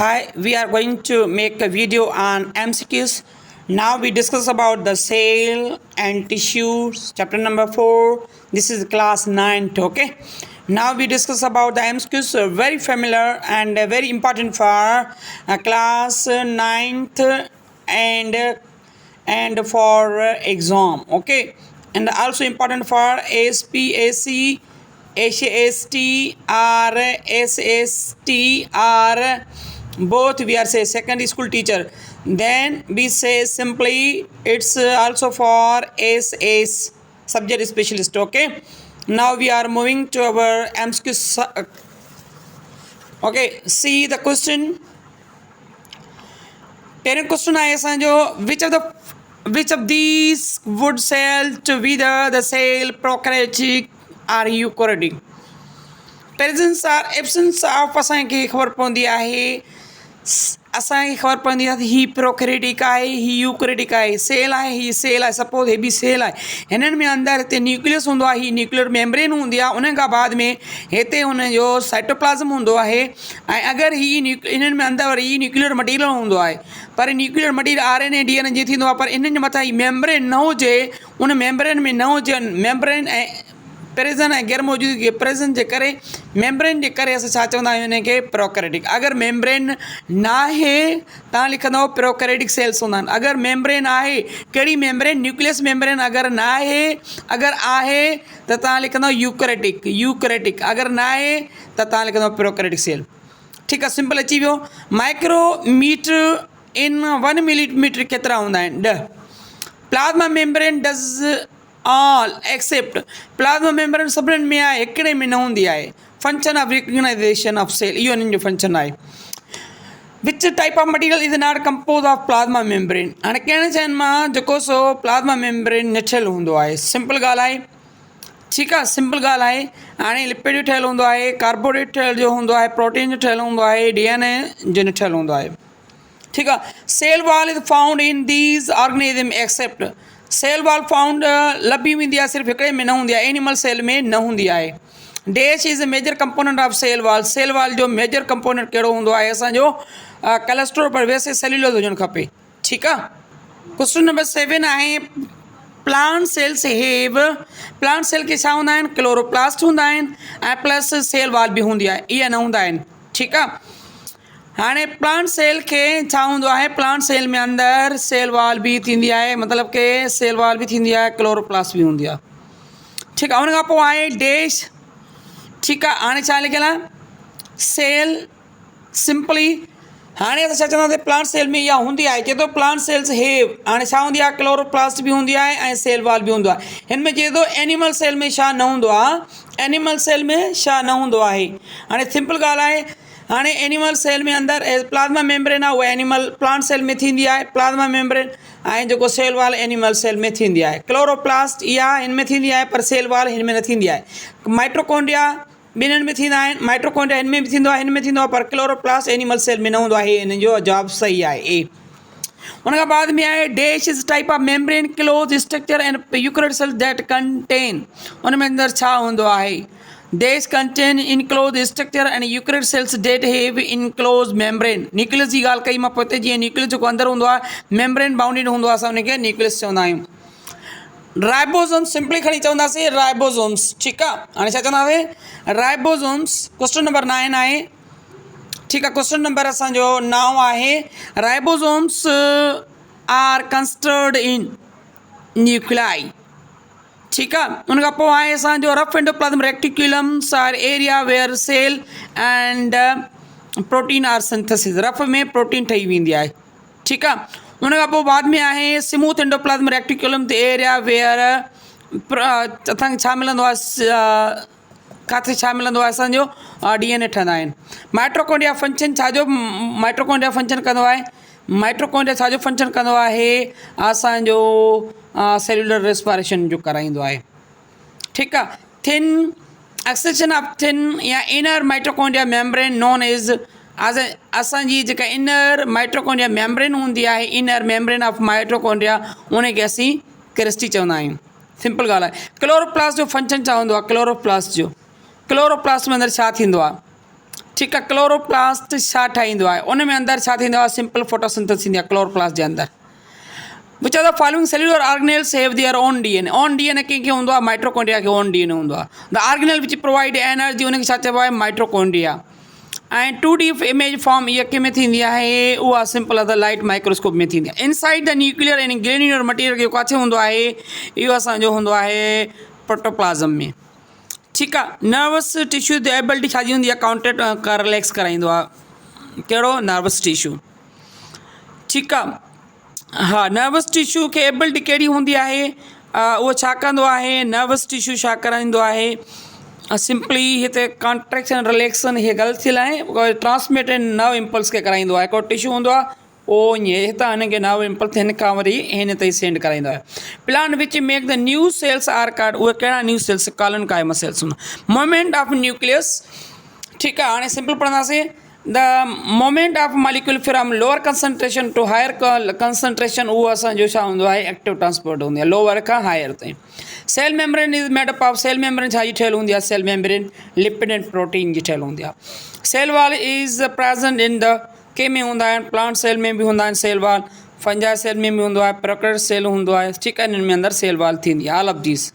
Hi, we are going to make a video on MCQs. Now we discuss about the cell and tissues, chapter number 4. This is class 9, okay? Now we discuss about the MCQs, very familiar and very important for class 9th and for exam, okay? And also important for SPAC, HST or SST or both we are say secondary school teacher. Then we say simply it's also for SS subject specialist, okay? Now we are moving to our MCQ. Okay, see the question. Parent question है असांजो which of these would sell to whether the cell prokaryotic or eukaryotic. Presence or absence of असांखे ख़बर पवंदी आहे असांखे ख़बर पवंदी आहे ही प्रोकैरियोटिक आहे ही यूकैरियोटिक आहे सेल आहे ही सेल आहे सपोज हे बि सेल आहे हिननि में अंदरि हिते न्यूक्लियस हूंदो आहे ही न्यूक्लियर मेम्ब्रेन हूंदी आहे उन खां बाद में हिते हुनजो साइटोप्लाज़म हूंदो आहे ऐं अगरि हिननि में अंदरि वरी न्यूक्लियर मटीरियल हूंदो आहे पर न्यूक्लियर मटीरियल RNA DNA जी थींदो आहे पर इन्हनि जे मथां ही मेम्ब्रेन न हुजे उन मेम्ब्रेन में न हुजे मेम्ब्रेन ऐं प्रेज़न ऐं गैर मौजूदगी प्रेज़न जे करे मेम्ब्रेन जे करे असां छा चवंदा आहियूं हिन खे प्रोकैरियोटिक. अगरि मेम्ब्रेन न आहे तव्हां लिखंदव प्रोकैरियोटिक सेल्स हूंदा आहिनि. अगरि मेम्ब्रेन आहे कहिड़ी मेम्ब्रेन न्यूक्लियस मेम्ब्रेन अगरि न आहे अगरि आहे त तव्हां लिखंदव यूकैरियोटिक अगरि न आहे त तव्हां लिखंदव प्रोकैरियोटिक सेल. ठीकु आहे सिंपल अची वियो. माइक्रोमीटर इन 1 मिलीमीटर केतिरा हूंदा आहिनि 10. Plasma membrane does all except plasma membrane सभिनीनि में आहे हिकिड़े में न हूंदी आहे. Function of recognisation of cell इहो हिननि जो फंक्शन आहे. Which type of material is not compose of plasma membrane. हाणे कहिड़े शयुनि मां जेको सो प्लाज़्मा मेम्ब्रेन न ठहियलु हूंदो आहे. सिंपल ॻाल्हि आहे. ठीकु आहे सिंपल ॻाल्हि आहे. हाणे लिपिड जो ठहियलु हूंदो आहे कार्बोहाइड्रेट ठहियलु जो हूंदो आहे प्रोटीन जो ठहियलु हूंदो आहे DNA जो न ठहियलु हूंदो आहे. ठीकु आहे. Cell wall is found in these organism except cell wall found लभी वेंदी आहे सिर्फ़ु हिकिड़े में न हूंदी आहे एनिमल सेल में न हूंदी आहे. Dash is a major component of cell wall जो मेजर कंपोनेंट कहिड़ो हूंदो आहे असांजो कोलेस्ट्रॉल पर वैसे सेल्यूलोज हुजणु खपे. ठीकु आहे. क्वेश्चन नंबर 7 आहे plant cells have plant cell खे छा हूंदा आहिनि क्लोरोप्लास्ट हूंदा आहिनि ऐं प्लस सेल वॉल बि हूंदी आहे इहा न हूंदा आहिनि. ठीकु आहे. हाणे प्लांट सेल खे छा हूंदो आहे प्लांट सेल में अंदरि सेल वॉल बि थींदी आहे मतिलबु की सेल वॉल बि थींदी आहे क्लोरोप्लास्ट बि हूंदी आहे. ठीकु आहे. उन खां पोइ आहे डैश. ठीकु आहे. हाणे छा लिखियलु आहे सेल सिंपली हाणे असां छा चवंदासीं प्लांट सेल में इहा हूंदी आहे चए थो प्लांट सेल्स हेव हाणे छा हूंदी आहे क्लोरोप्लास्ट बि हूंदी आहे ऐं सेल वॉल बि हूंदो आहे. हिन में चए थो एनिमल सेल में छा न हूंदो आहे एनिमल सेल में छा न हूंदो आहे. हाणे सिंपल ॻाल्हि आहे हाणे एनिमल सेल में अंदरि प्लाज़्मा मेम्ब्रेन आहे उहा एनिमल प्लांट सेल में थींदी आहे प्लाज़्मा मेम्ब्रेन ऐं जेको सेल वॉल एनिमल सेल में थींदी आहे. क्लोरोप्लास्ट इहा हिन में थींदी आहे पर सेल वॉल हिन में न थींदी आहे. माइट्रोकॉन्ड्रिया ॿिन्हिनि में थींदा आहिनि माइट्रोकॉन्ड्रिया हिन में बि थींदो आहे हिन में थींदो आहे पर क्लोरोप्लास्ट एनिमल सेल में न हूंदो आहे. हिन जो जवाबु सही आहे ए. उन खां बाद में आहे dash is type of membrane close structure and eukaryotic cells that contain उन में अंदरि छा हूंदो आहे These contain enclosed structure and eukaryotic cells that have enclosed membrane. Nucleus जी ॻाल्हि कई मां पोइ जीअं न्यूक्लियस जेको अंदरि हूंदो आहे मेम्ब्रेन बाउंडेड हूंदो आहे असां हुनखे न्यूक्लियस चवंदा आहियूं. राइबोसोम्स सिंपली खणी चवंदासीं राइबोसोम्स. ठीकु आहे. हाणे छा चवंदासीं राइबोसोम्स. क्वेश्चन नंबर 9 आहे. ठीकु आहे. क्वेश्चन नंबर असांजो 9 आहे राइबोसोम्स आर कंस्टर्ड इन न्यूक्लाई. ठीकु आहे. उन खां पोइ आहे असांजो rough endoplasm reticulums are area where cell and protein are synthesis rough में प्रोटीन ठही वेंदी आहे. ठीकु आहे. उन खां पोइ बाद में आहे smooth endoplasm reticulum the area where असांखे छा मिलंदो आहे किथे छा मिलंदो आहे असांजो DNA ठहंदा आहिनि. माइट्रोकॉन्ड्रिया फंक्शन छाजो माइट्रोकॉन्ड्रिया फंक्शन कंदो आहे माइट्रोकॉन्ड्रिया छाजो फंक्शन कंदो आहे असांजो सेल्युलर रेस्पिरेशन जो कराईंदो आहे. ठीकु आहे. थिन एक्सटेंशन ऑफ थिन या इनर माइट्रोकॉन्ड्रिया मेम्ब्रेन नोन एज़ असांजी जेका इनर माइट्रोकॉन्ड्रिया मेम्ब्रेन हूंदी आहे इनर मेम्ब्रेन ऑफ माइट्रोकॉन्ड्रिया उनखे असीं क्रिस्टी चवंदा आहियूं. सिंपल ॻाल्हि आहे. क्लोरोप्लास्ट जो फंक्शन छा हूंदो आहे क्लोरोप्लास्ट में अंदरि छा थींदो आहे. ठीकु आहे। क्लोरोप्लास्ट छा ठाहींदो आहे, उन में अंदरि छा थींदो आहे, सिंपल फोटोसिंथेसिस थींदी आहे क्लोरोप्लास्ट जे अंदरि। विच of the following cellular organelles have their own DNA. On DNA कंहिंखे हूंदो आहे, माइट्रोकॉन्ड्रिया खे ओन डीएनए हूंदो आहे। The organelle which provide energy, उनखे छा चइबो आहे, माइट्रोकॉन्ड्रिया। ऐं 2D इमेज फॉर्म इहा कंहिंमें थींदी आहे, उहा सिंपल आहे द लाइट माइक्रोस्कोप में थींदी आहे। Inside the nuclear and granular material जेको किथे हूंदो आहे, इहो असांजो हूंदो आहे प्रोटोप्लाज़म में। ठीकु आहे। नर्वस टिश्यू जी एबिलिटी छाजी हूंदी आहे, काउंटेड रिलैक्स कराईंदो आहे। कहिड़ो, नर्वस टिश्यू। ठीकु आहे। हा, नर्वस टिश्यू खे एबिलिटी कहिड़ी हूंदी आहे, उहो छा कंदो आहे, नर्वस टिश्यू छा कराईंदो आहे, सिंपली हिते कॉन्ट्रेक्शन रिलैक्सन इहे ग़लति थियल आहे। ट्रांसमिटेड नर्व इम्पल्स खे कराईंदो आहे। हिकिड़ो टिश्यू हूंदो आहे, उहो ईअं हितां हिनखे नर्व इम्पल्स हिन खां वरी हिन ताईं सेंड कराईंदो आहे। Plant which make the new sales R card, उहे कहिड़ा न्यू सेल्स, कॉलन कायम सेल्स हूंदा। मोमेंट ऑफ न्यूक्लियस, ठीकु आहे। हाणे सिंपल पढ़ंदासीं। The moment of molecule from lower concentration to higher concentration, उहो असांजो छा हूंदो आहे, एक्टिव ट्रांसपोर्ट हूंदी आहे, लोअर खां हायर ताईं। Cell membrane is made up of, cell membrane छा जी ठहियलु हूंदी आहे, cell membrane lipid and protein जी ठहियलु हूंदी आहे। Cell wall is present in the, कंहिं में हूंदा आहिनि, प्लांट सेल में बि हूंदा आहिनि सेल वॉल, फंजाई सेल में बि हूंदो आहे, प्रोकैरियोटिक सेल हूंदो आहे। ठीकु आहे। हिननि में अंदरि सेल वॉल थींदी आहे, all of these.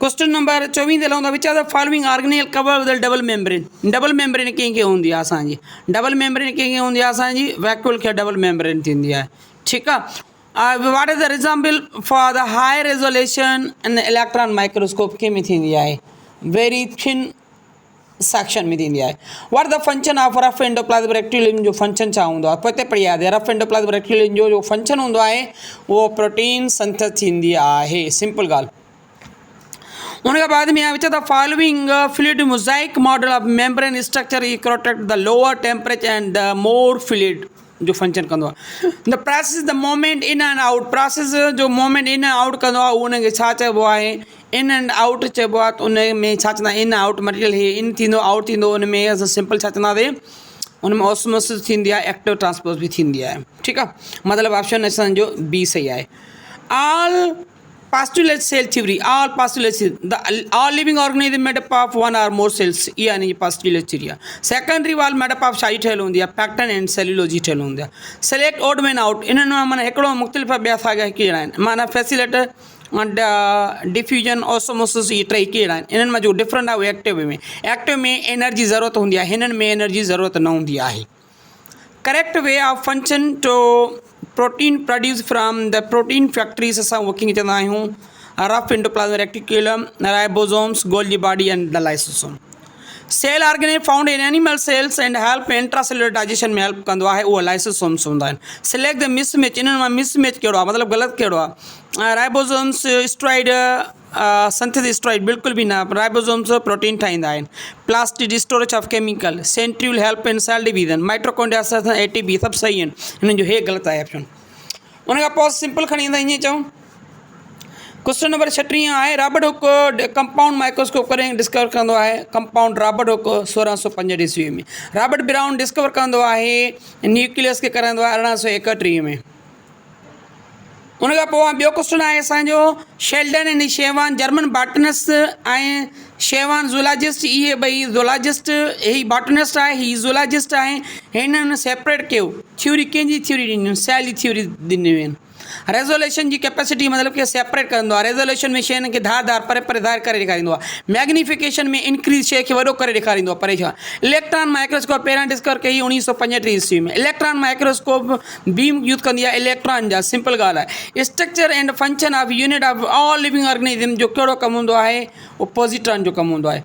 Question number 24 ते लहंदो, which of the following organelle cover with double membrane. Double membrane कंहिंखे हूंदी आहे असांजी, डबल मेम्ब्रेन कंहिंखे हूंदी आहे असांजी, वैक्यूल खे डबल मेम्ब्रेन थींदी आहे। ठीकु आहे। What is the example for the high resolution and electron microscope, कंहिं में थींदी आहे, वेरी थिन सेक्शन में थींदी आहे। What the function of rough endoplasm reticulum, जो फंक्शन छा हूंदो आहे, पोइ पढ़ी यादि आहे। रफ एंडोप्लाज्म रेक्टिकुलम जो फंक्शन हूंदो आहे, उहो प्रोटीन सिंथेसिस थींदी आहे, सिंपल ॻाल्हि। उनखां बाद में which the following fluid mosaic model of membrane structure E protect the lower temperature and the more fluid, जो फंक्शन कंदो आहे। The process the moment in and out, process जो मोमेंट इन एंड आउट कंदो आहे, उनखे छा चइबो आहे, इन एंड आउट चइबो आहे। त उन में छा चवंदा, इन आउट मटीरियल हीअ इन थींदो, आउट थींदो, उन में असां सिंपल छा चवंदासीं, उन में ऑस्मोसिस थींदी आहे, एक्टिव ट्रांसपोर्ट बि थींदी आहे। ठीकु आहे। मतिलबु ऑप्शन असांजो बी सही आहे। All postulate cell theory, all postulate cell, the all living organism made up of one or more cells, ये यानी postulate theory है। secondary wall made up of शाही ठहियलु हूंदी आहे, पैक्टन एंड सेल्यूलोजी ठहियलु हूंदी आहे। select odd man out, इन्हनि मां माना हिकिड़ो मुख़्तलिफ़ ॿिया साॻा कहिड़ा आहिनि, माना फैसिलेटर डिफ्यूजन ऑस्मोसिस, इहे टई कहिड़ा आहिनि। इन्हनि मां जो डिफरेंट आहे उहे एक्टिव में एनर्जी ज़रूरत हूंदी आहे, हिननि में एनर्जी ज़रूरत न हूंदी आहे। Correct way of function to protein produce from the protein factories, असां वर्किंग चवंदा आहियूं, rough endoplasm reticulum, ribosomes, Golgi body and the lysosome. Cell organelle found in animal cells and help intracellular digestion में help कंदो आहे, उहो lysosomes हूंदा आहिनि। Select the mismatch, इन्हनि मां मिसमैच कहिड़ो आहे, मतिलबु ग़लति कहिड़ो आहे। राइबोसोम्स स्टेरॉइड सिंथेसिस स्टेरॉइड बिल्कुलु बि न, राइबोसोम्स प्रोटीन ठाहींदा आहिनि। Plastid storage of chemical, centriole help in cell division, mitochondria ATP, सभु सही आहिनि। हिननि जो हे ग़लति आहे ऑप्शन। उनखां पोइ सिंपल खणी ईंदा, ईअं चऊं। क्वेश्चन नंबर 36 आहे, रॉबर्ट हुक कंपाउंड माइक्रोस्कोप करे डिस्कवर कंदो आहे। कंपाउंड रॉबर्ट हुक 1605 ईस्वी में। रॉबर्ट ब्राउन डिस्कवर कंदो आहे, न्यूक्लियस खे कराईंदो आहे 1831 में। उनखां पोइ ॿियो क्वेश्चन आहे असांजो, शेल्डन एंड शेवान जर्मन बॉटनिस्ट ऐं शेवान ज़ूलॉजिस्ट, इहे ॿई ज़ूलॉजिस्ट, ही बॉटनिस्ट आहे, ही ज़ूलॉजिस्ट आहे। हिननि सेपरेट कयो, थ्योरी कंहिंजी थ्योरी ॾिनियूं, सेल जी थ्योरी ॾिनियूं आहिनि। रेज़ोल्यूशन जी कैपेसिटी मतिलबु कि सेपरेट कंदो आहे। रेज़ोल्यूशन में शयुनि खे धार परे परे धार करे ॾेखारींदो आहे। मैग्नीफिकेशन में इंक्रीज़, शइ खे वॾो करे ॾेखारींदो आहे परे खां। इलेक्ट्रॉन माइक्रोस्कोप पहिरियां डिस्कवर कई 1935 ईस्वी में। इलेक्ट्रॉन माइक्रोस्कोप बीम यूज़ कंदी आहे इलेक्ट्रॉन जा, सिंपल ॻाल्हि आहे। Structure and function of unit of all living organism जो कहिड़ो कमु हूंदो आहे, उहो पॉजिट्रॉन जो कमु हूंदो आहे।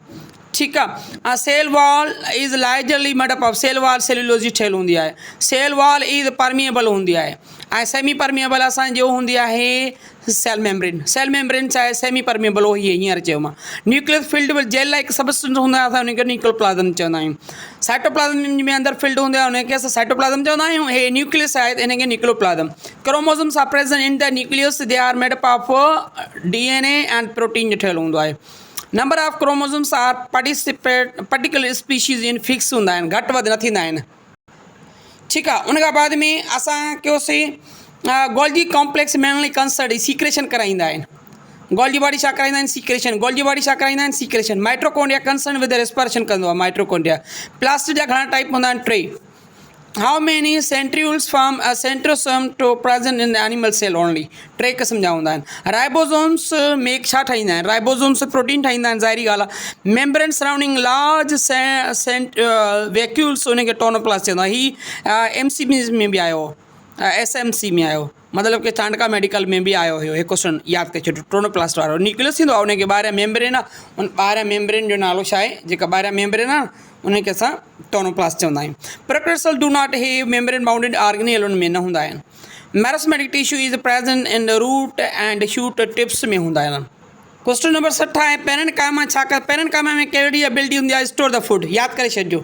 ठीकु आहे। Cell wall is largely made up of, cell wall सेल्यूलोजी ठहियलु हूंदी आहे। सेल वॉल इज़ परमिएबल हूंदी आहे ऐं सेमी परमिएबल असांजो हूंदी आहे सेल मेम्ब्रेन। सेल मेम्ब्रेन छा आहे, सेमी परमिएबल, उहो हींअर चयो मां। Nucleus field with gel like substance हूंदा आहे, असां हुनखे न्यूक्लियोप्लाज़म चवंदा आहियूं। साइटोप्लाज़म में अंदरि फील्ड हूंदी आहे, हुनखे असां साइटोप्लाज़म चवंदा आहियूं। हे न्यूक्लियस आहे त हिनखे nucleoplasm. Chromosomes are present in the nucleus, they are made up of DNA and protein जो ठहियलु हूंदो आहे। Number of chromosomes are particular species in fix हूंदा आहिनि, घटि वधि न थींदा आहिनि। ठीकु आहे। उनखां बाद में असां कयोसीं Golgi complex mainly concerned secretion कराईंदा आहिनि। गोल्जी बॉडी छा कराईंदा आहिनि सीक्रेशन गोल्जी बॉडी छा कराईंदा आहिनि सीक्रेशन माइट्रोकोंड्रिया कंसर्न विद रेस्पिरेशन कंदो आहे माइट्रोकोंड्रिया प्लास्टिड जा घणा टाइप हूंदा आहिनि 3 how many centrioles form a centrosome to present in the animal cell only 3 क़िस्म जा हूंदा आहिनि राइबोसोम्स में छा ठाहींदा आहिनि राइबोसोम्स प्रोटीन ठाहींदा आहिनि ज़ाहिरी ॻाल्हि आहे मेम्ब्रेन सराउंडिंग लार्ज वैक्यूल्स उनखे टोनोप्लास्ट चवंदा ही MCB में बि आयो SMC में आयो मतिलबु कि चांडका मेडिकल में बि आयो हुयो हिकु क्वेश्चन यादि करे छॾियो टोनोप्लास्ट वारो न्यूक्लियस थींदो आहे उनखे ॿाहिरियां मेम्ब्रेन आहे उन ॿाहिरियां मेम्ब्रेन जो नालो छा आहे जेका ॿाहिरियां मेम्ब्रेन आहे उनखे असां टोनोप्लास्ट चवंदा आहियूं prokaryotes do not have membrane bounded organelle उनमें न हूंदा आहिनि meristematic tissue is present in the root and shoot tips में हूंदा आहिनि क्वेश्चन नंबर 60 आहे पेरेंकाइमा छा कर पेरेंकाइमा में कहिड़ी एबिलिटी हूंदी आहे स्टोर द फूड यादि करे छॾिजो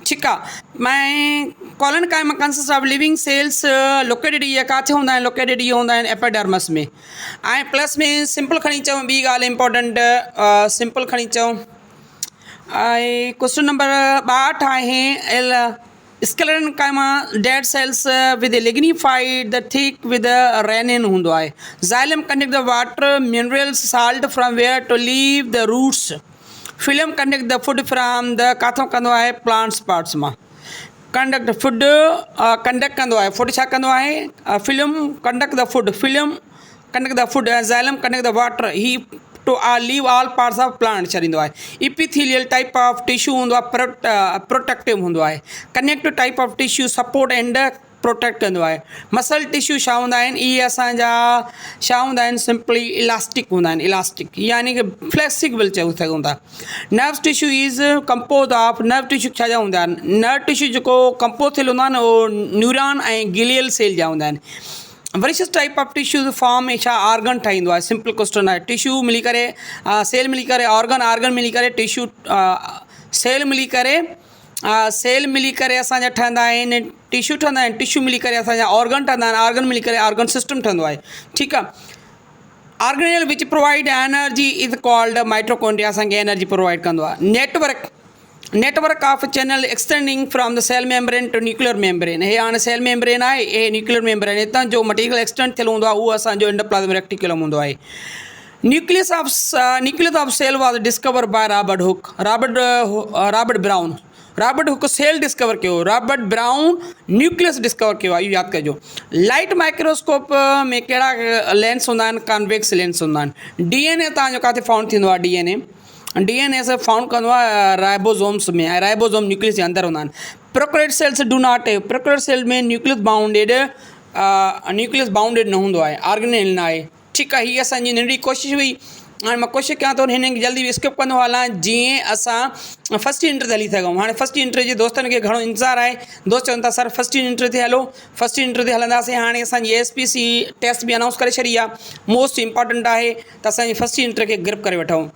ठीकु आहे मैं collenchyma consist of living cells located इहे किथे हूंदा आहिनि लोकेटेड इहे हूंदा आहिनि एपिडर्मिस में ऐं प्लस में सिंपल खणी अचूं ॿी ॻाल्हि इंपॉर्टेंट सिंपल खणी अचूं ऐं क्वेश्चन नंबर 62 आहे sclerenchyma dead cells with lignified the thick with renin हूंदो आहे xylem conduct the water minerals salt from where to leave the roots phloem conduct the food from the किथां कंदो आहे plants parts मां conduct food conduct कंदो आहे food छा कंदो आहे phloem conduct the food phloem conduct the food xylem conduct the water ही to leave all parts of plant छॾींदो आहे इपिथीलियल टाइप ऑफ टिश्यू हूंदो आहे प्रोटेक्टिव हूंदो आहे connective type of tissue support and protect कंदो आहे मसल टिश्यू छा हूंदा आहिनि इहे असांजा छा हूंदा आहिनि सिंपली इलास्टिक हूंदा आहिनि इलास्टिक यानी कि फ्लेक्सिबल चई सघूं था nerve tissue is compose of nerve tissue छा जा हूंदा आहिनि नर्व टिश्यू जेको कंपोज थियल हूंदो आहे न उहो न्यूरॉन ऐं गिलियल सेल जा हूंदा आहिनि वरिशियस टाइप ऑफ टिश्यू फॉर्म में छा ऑर्गन ठाहींदो आहे सिंपल क्वेश्चन आहे टिश्यू मिली करे सेल मिली करे ऑर्गन मिली करे टिश्यू सेल मिली करे असांजा ठहंदा आहिनि टिश्यू ठहंदा आहिनि टिश्यू मिली करे असांजा ऑर्गन ठहंदा आहिनि ऑर्गन मिली करे ऑर्गन सिस्टम ठहंदो आहे ठीकु आहे organelle which provide energy is called mitochondria असांखे एनर्जी प्रोवाइड कंदो आहे network of channel extending from the cell membrane to nuclear membrane हे हाणे सेल मेम्ब्रेन आहे हे न्यूक्लियर मेम्ब्रेन हितां जो मटीरियल एक्सटेंड थियल हूंदो आहे उहो असांजो एंडोप्लाज्मिक रेक्टिकुलम हूंदो आहे nucleus of cell was discover by Robert Brown Hooke cell discover कयो रॉबर्ट ब्राउन न्यूक्लियस डिस्कवर कयो आहे इहो यादि कजो लाइट माइक्रोस्कोप में कहिड़ा लेंस हूंदा आहिनि कॉन्वेक्स लेंस हूंदा आहिनि DNA तव्हांजो किथे फाउंड थींदो आहे DNA से फाउंड कंदो आहे राइबोसोम्स में ऐं राइबोसोम न्यूक्लियस जे अंदरि हूंदा आहिनि prokaryotic cells do not have prokaryotic cell में न्यूक्लियस बाउंडेड न हूंदो आहे ऑर्गेनेल न आहे ठीकु आहे हीअ असांजी नंढी कोशिशि हुई हाणे मां कोशिशि कयां थो हिन खे जल्दी स्किप कंदो हलां जीअं असां फस्ट इंटर ते हली सघूं हाणे फस्ट इंटर जे दोस्तनि खे घणो इंतज़ारु आहे दोस्त चवनि था सर फस्ट इंटर ते हलो फस्ट इंटर ते हलंदासीं हाणे असांजी SPC टेस्ट बि अनाउंस करे छॾी आहे मोस्ट इंपॉर्टेंट आहे त असांजी फस्ट इंटर खे ग्रिप करे वठूं